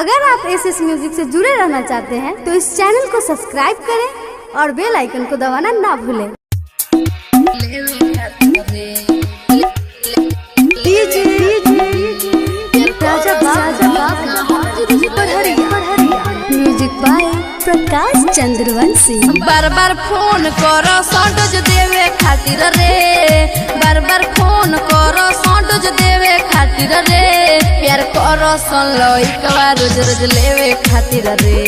अगर आप SS music से जुड़े रहना चाहते हैं तो इस चैनल को सब्सक्राइब करें और बेल आइकन को दबाना ना भूलें। Music by Prakash Chandravanshi. बार बार फोन करो सौंडोज देवे खातिर रे, बार बार फोन करो सौंडोज देवे खातिर रे, प्यार करो सुन लो एक बार रोज रोज लेवे खातिर रे,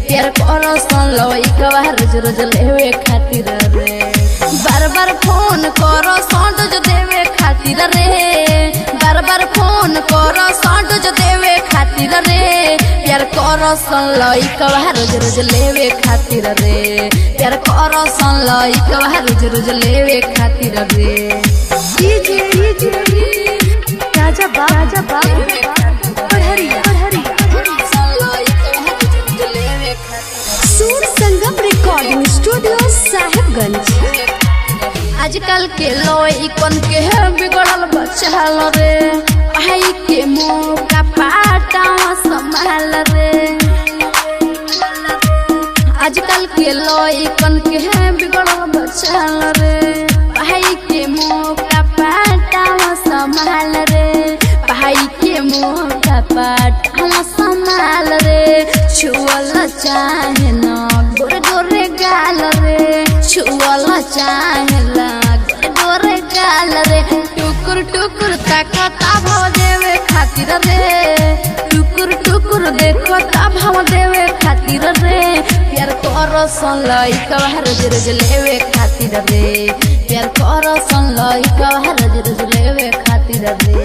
प्यार करो सुन लो एक बार रोज रोज लेवे खातिर रे। बार बार फोन करो सौंडोज देवे खातिर रे, बार बार फोन करो सौंडोज देवे खातिर रे, प्यार करो सुन लो एक बार रोज रोज लेवे खातिर रे, प्यार करो सुन लो एक बार रोज रोज लेवे खातिर रे। राजा बाबा सूर संगम रिकॉर्डिंग स्टूडियो साहिबगंज। आजकल के लोई कौन के है बिगड़ल बचाल रे, भाई के मौका पाटा संभाल रे। आजकल के लोई कौन के है बिगड़ल बचाल रे, भाई के मौका पाटा संभाल रे, भाई के मौका पाटा संभाल रे। छुअल चाहे ना गोरे गोरे गाल रे, छुअल चाहे ना गोरे गोरे गाल रे, टुकुर टुकुर ताकता भाव देवे खातिर रे, टुकुर टुकुर देखो ता भाव देवे खातिर रे, प्यार करो सुन लो एक बार रोज रोज लेवे खातिर रे, प्यार करो सुन लो एक बार रोज रोज लेवे खातिर रे।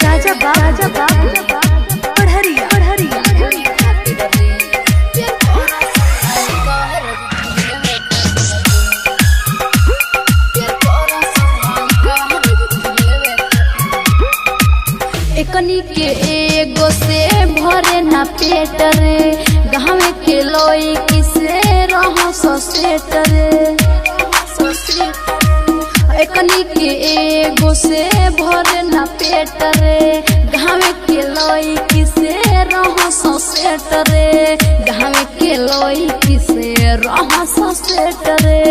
राजा बाबा एकनी के एगो से भरे ना पेट रे, गाँव के लोई किसे रहो सोसेट रे। एकनी के एगो से भरे ना पेट रे, गाँव के लोई किसे रहो सोसेट रे, गाँव के लोई किसे रहो सोसेट रे।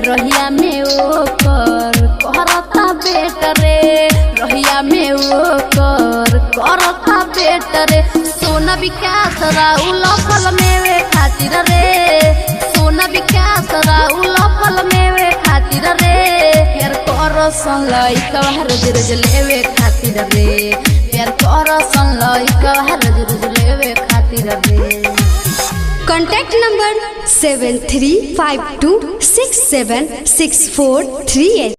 रहिया में वो कर करता बेट रे, रहिया में वो कर करता बेट रे। सोना विकास राउल फल मेवे खातिर रे, सोना विकास राउल फल मेवे खातिर रे, प्यार करो सुन लो एक बार रोज रोज लेवे खातिर रे, प्यार करो सुन लो एक बार रोज रोज लेवे खातिर रे। Contact number 7352676438।